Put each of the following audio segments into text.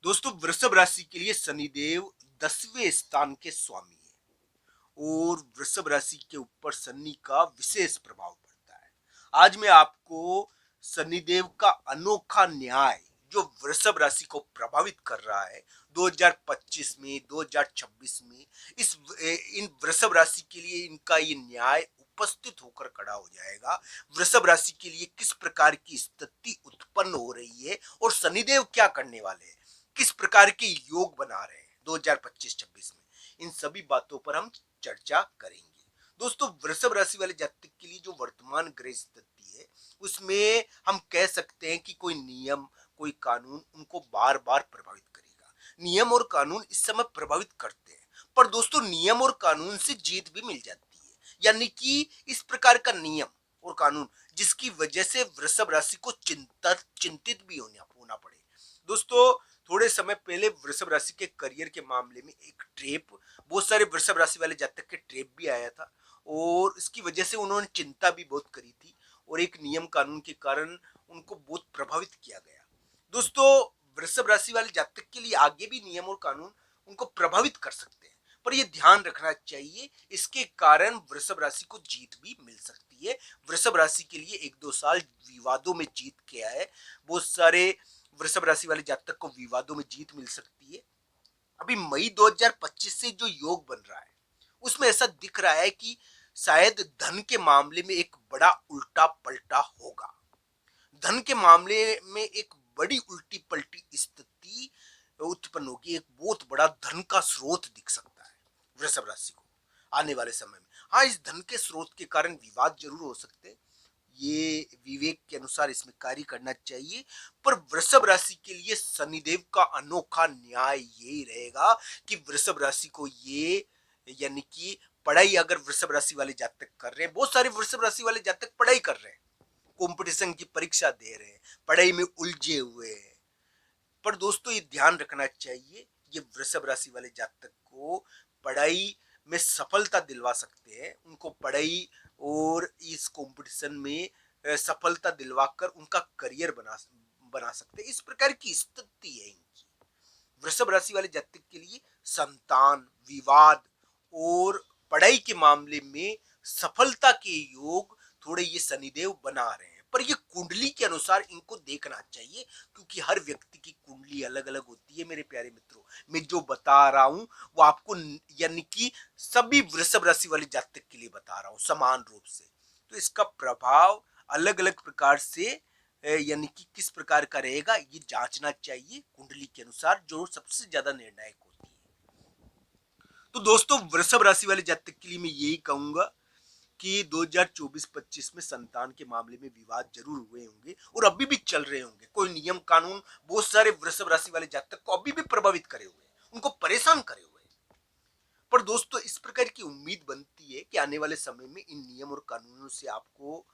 दोस्तों, वृषभ राशि के लिए शनिदेव 10वें स्थान के स्वामी है और वृषभ राशि के ऊपर शनि का विशेष प्रभाव पड़ता है। आज मैं आपको शनिदेव का अनोखा न्याय जो वृषभ राशि को प्रभावित कर रहा है 2025 में 2026 में इस इन वृषभ राशि के लिए इनका ये न्याय उपस्थित होकर खड़ा हो जाएगा। वृषभ राशि के लिए किस प्रकार की स्थिति उत्पन्न हो रही है और शनिदेव क्या करने वाले हैं, किस प्रकार के योग बना रहे हैं 2025-26 में, इन सभी बातों पर हम चर्चा करेंगे। दोस्तों, वृषभ राशि वाले जातक के लिए जो वर्तमान ग्रह स्थिति है उसमें हम कह सकते हैं कि कोई नियम, कोई कानून उनको बार बार प्रभावित करेगा। नियम और कानून इस समय प्रभावित करते हैं, पर दोस्तों नियम और कानून से जीत भी मिल जाती है। यानी कि इस प्रकार का नियम और कानून जिसकी वजह से वृषभ राशि को चिंतित भी होना पड़े। दोस्तों, थोड़े समय पहले वृषभ राशि के करियर के मामले में एक ट्रेप, बहुत सारे वृषभ राशि वाले जातक के ट्रेप भी आया था और इसकी वजह से उन्होंने चिंता भी बहुत करी थी और एक नियम कानून के कारण उनको बहुत प्रभावित किया गया। दोस्तों, वृषभ राशि वाले जातक के लिए आगे भी नियम और कानून उनको प्रभावित कर सकते हैं, पर यह ध्यान रखना चाहिए, इसके कारण वृषभ राशि को जीत भी मिल सकती है। वृषभ राशि के लिए एक दो साल विवादों में जीत के आए, बहुत सारे वृषभ राशि वाले जातक को विवादों में जीत मिल सकती है। अभी मई 2025 से जो योग बन रहा है उसमें ऐसा दिख रहा है कि शायद धन के मामले में एक बड़ा उल्टा पलटा होगा। धन के मामले में एक बड़ी उल्टी पलटी स्थिति उत्पन्न होगी, एक बहुत बड़ा धन का स्रोत दिख सकता है वृषभ राशि को आने वाले समय में। हाँ, इस धन के स्रोत के कारण विवाद जरूर हो सकते हैं, ये विवेक के अनुसार इसमें कार्य करना चाहिए। पर वृषभ राशि के लिए शनिदेव का अनोखा न्याय यही रहेगा कि वृषभ राशि को ये, यानी कि पढ़ाई अगर वृषभ राशि वाले जातक कर रहे हैं, बहुत सारे वृषभ राशि वाले जातक पढ़ाई कर रहे हैं, कंपटीशन की परीक्षा दे रहे हैं, पढ़ाई में उलझे हुए हैं, पर दोस्तों ये ध्यान रखना चाहिए, ये वृषभ राशि वाले जातक को पढ़ाई में सफलता दिलवा सकते हैं, उनको पढ़ाई और इस कंपटीशन में सफलता दिलवाकर उनका करियर बना सकते हैं। इस प्रकार की स्थिति है इनकी। वृषभ राशि वाले जातक के लिए संतान, विवाद और पढ़ाई के मामले में सफलता के योग थोड़े ये शनिदेव बना रहे हैं, पर ये कुंडली के अनुसार इनको देखना चाहिए, क्योंकि हर व्यक्ति की कुंडली अलग अलग होती है। मेरे प्यारे मित्रों, मैं जो बता रहा हूं वो आपको, यानी कि सभी वृषभ राशि वाले जातक के लिए बता रहा हूं समान रूप से, तो इसका प्रभाव अलग अलग प्रकार से यानी कि किस प्रकार का रहेगा ये जांचना चाहिए कुंडली के अनुसार, जो सबसे ज्यादा निर्णायक होती है। तो दोस्तों, वृषभ राशि वाले जातक के लिए मैं यही कहूंगा कि 2024-25 में संतान के मामले में विवाद जरूर हुए होंगे और अभी भी चल रहे होंगे। कोई नियम कानून बहुत सारे वृषभ राशि वाले जातक को अभी भी प्रभावित करे हुए हैं, उनको परेशान करे हुए हैं। पर दोस्तों, इस प्रकार की उम्मीद बनती है कि आने वाले समय में इन नियम और कानूनों से आपको,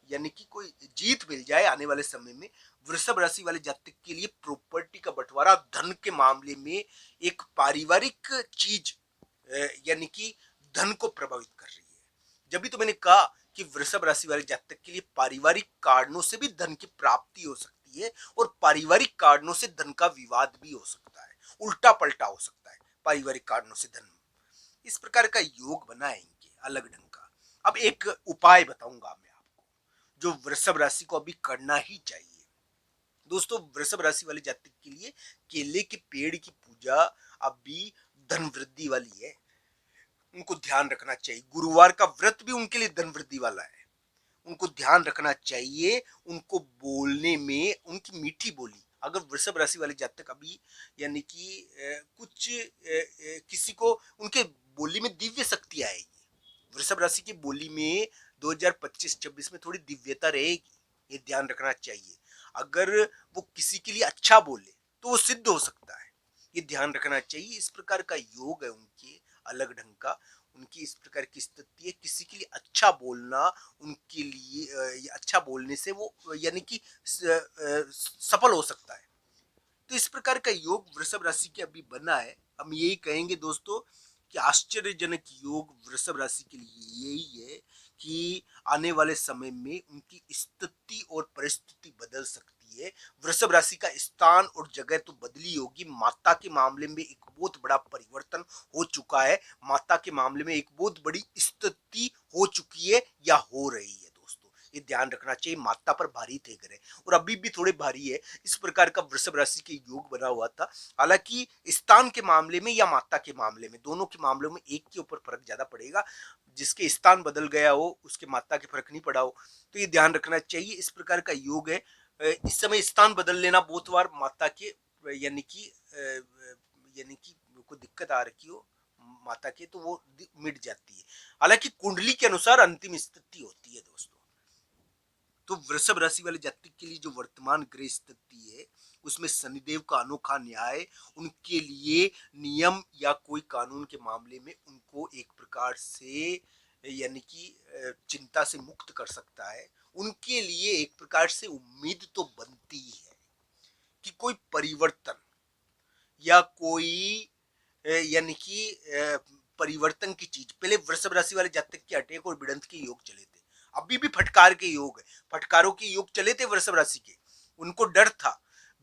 यानी कि कोई जीत मिल जाए आने वाले समय में। वृषभ राशि वाले जातक के लिए प्रॉपर्टी का बंटवारा, धन के मामले में एक पारिवारिक चीज, यानी कि धन को प्रभावित कर रही है। जब भी तो मैंने कहा कि वृषभ राशि वाले जातक के लिए पारिवारिक कारणों से भी धन की प्राप्ति हो सकती है और पारिवारिक कारणों से धन का विवाद भी हो सकता है, उल्टा पलटा हो सकता है पारिवारिक कारणों से धन। इस प्रकार का योग बना है इनके अलग ढंग का। अब एक उपाय बताऊंगा मैं आपको जो वृषभ राशि को अभी करना ही चाहिए। दोस्तों, वृषभ राशि वाले जातक के लिए केले के पेड़ की पूजा अभी धन वृद्धि वाली है, उनको ध्यान रखना चाहिए। गुरुवार का व्रत भी उनके लिए धन वृद्धि वाला है, उनको ध्यान रखना चाहिए। उनको बोलने में उनकी मीठी बोली, अगर वृषभ राशि वाले जातक अभी, यानी कि कुछ किसी को उनके बोली में दिव्य शक्ति आएगी, वृषभ राशि की बोली में 2025-26 में थोड़ी दिव्यता रहेगी, ये ध्यान रखना चाहिए। अगर वो किसी के लिए अच्छा बोले तो वो सिद्ध हो सकता है, ये ध्यान रखना चाहिए। इस प्रकार का योग है उनके अलग ढंग का, उनकी इस प्रकार की स्थिति है। किसी के लिए अच्छा बोलना उनके लिए, अच्छा बोलने से वो, यानी कि सफल हो सकता है। तो इस प्रकार का योग वृषभ राशि के अभी बना है। हम यही कहेंगे दोस्तों कि आश्चर्यजनक योग वृषभ राशि के लिए यही है कि आने वाले समय में उनकी स्थिति और परिस्थिति बदल सकती चुकी है। वृषभ राशि का स्थान और जगह तो बदली होगी, माता के मामले में एक बहुत बड़ा परिवर्तन हो चुका है। माता के मामले में एक बहुत बड़ी स्थिति हो चुकी है या हो रही है दोस्तों, ये ध्यान रखना चाहिए। माता पर भारी थे ग्रह और अभी भी थोड़े भारी है। इस प्रकार का वृषभ राशि के योग बना हुआ था। हालांकि स्थान के मामले में या माता के मामले में, दोनों के मामलों में एक के ऊपर फर्क ज्यादा पड़ेगा। जिसके स्थान बदल गया हो उसके माता के फर्क नहीं पड़ा हो, तो ये ध्यान रखना चाहिए। इस प्रकार का योग है। इस समय स्थान बदल लेना बहुत बार माता के यानी कि कोई दिक्कत आ रखी हो माता के, तो वो मिट जाती है। हालांकि कुंडली के अनुसार अंतिम स्थिति होती है दोस्तों। तो वृषभ राशि वाले जातक के लिए जो वर्तमान ग्रह स्थिति है उसमें शनिदेव का अनोखा न्याय उनके लिए नियम या कोई कानून के मामले में उनको एक प्रकार से यानी कि चिंता से मुक्त कर सकता है। उनके लिए एक प्रकार से उम्मीद तो बनती है कि कोई परिवर्तन या कोई यानी कि परिवर्तन की चीज। पहले वृषभ राशि वाले जातक के अटेक और भिड़ंत के योग चले थे, अभी भी फटकार के योग है, फटकारों के योग चले थे वृषभ राशि के। उनको डर था,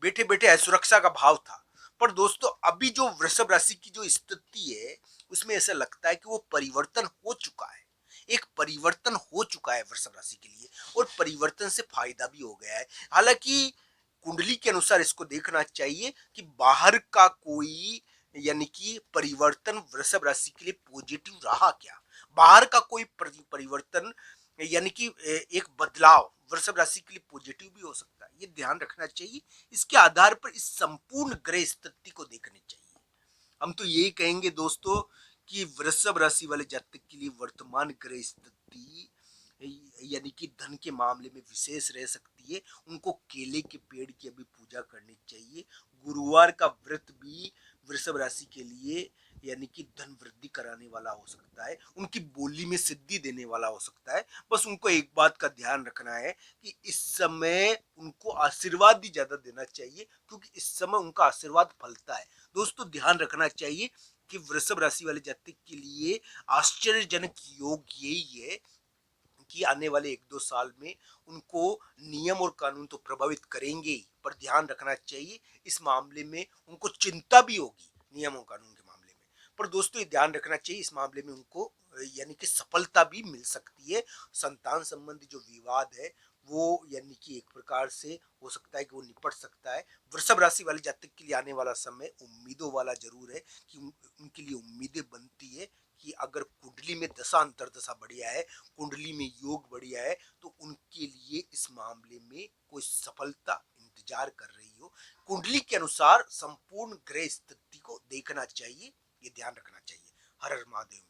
बैठे बैठे असुरक्षा का भाव था। पर दोस्तों अभी जो वृषभ राशि की जो स्थिति है उसमें ऐसा लगता है कि वो परिवर्तन हो चुका है। एक परिवर्तन हो चुका है वृषभ राशि के लिए और परिवर्तन से फायदा भी हो गया है। हालांकि कुंडली के अनुसार इसको देखना चाहिए कि बाहर का कोई यानी कि परिवर्तन वृषभ राशि के लिए पॉजिटिव रहा क्या, बाहर का कोई परिवर्तन यानी कि एक बदलाव वृषभ राशि के लिए पॉजिटिव भी हो सकता है, ये ध्यान रखना चाहिए। इसके आधार पर इस संपूर्ण ग्रह स्थिति को देखनी चाहिए। हम तो यही कहेंगे दोस्तों कि वृषभ राशि वाले जातक के लिए वर्तमान ग्रह स्थिति यानी कि धन के मामले में विशेष रह सकती है। उनको केले के पेड़ की अभी पूजा करनी चाहिए। गुरुवार का व्रत भी वृषभ राशि के लिए यानी कि धन वृद्धि कराने वाला हो सकता है, उनकी बोली में सिद्धि देने वाला हो सकता है। बस उनको एक बात का ध्यान रखना है कि इस समय उनको आशीर्वाद ही ज्यादा देना चाहिए, क्योंकि इस समय उनका आशीर्वाद फलता है। दोस्तों ध्यान रखना चाहिए कि वृषभ राशि वाले जातक के लिए आश्चर्यजनक योग यही है कि आने वाले 1-2 साल में उनको नियम और कानून तो प्रभावित करेंगे ही, पर ध्यान रखना चाहिए इस मामले में उनको चिंता भी होगी नियम और कानून के मामले में। पर दोस्तों ये ध्यान रखना चाहिए इस मामले में उनको यानी कि सफलता भी मिल सकती है। संतान संबंधी जो विवाद है वो यानी कि एक प्रकार से हो सकता है कि वो निपट सकता है। वृषभ राशि वाले जातक के लिए आने वाला समय उम्मीदों वाला जरूर है कि उनके लिए उम्मीदें बनती है कि अगर कुंडली में दशा अंतरदशा बढ़िया है, कुंडली में योग बढ़िया है, तो उनके लिए इस मामले में कोई सफलता इंतजार कर रही हो। कुंडली के अनुसार संपूर्ण ग्रह स्थिति को देखना चाहिए, ये ध्यान रखना चाहिए। हर हर महादेव।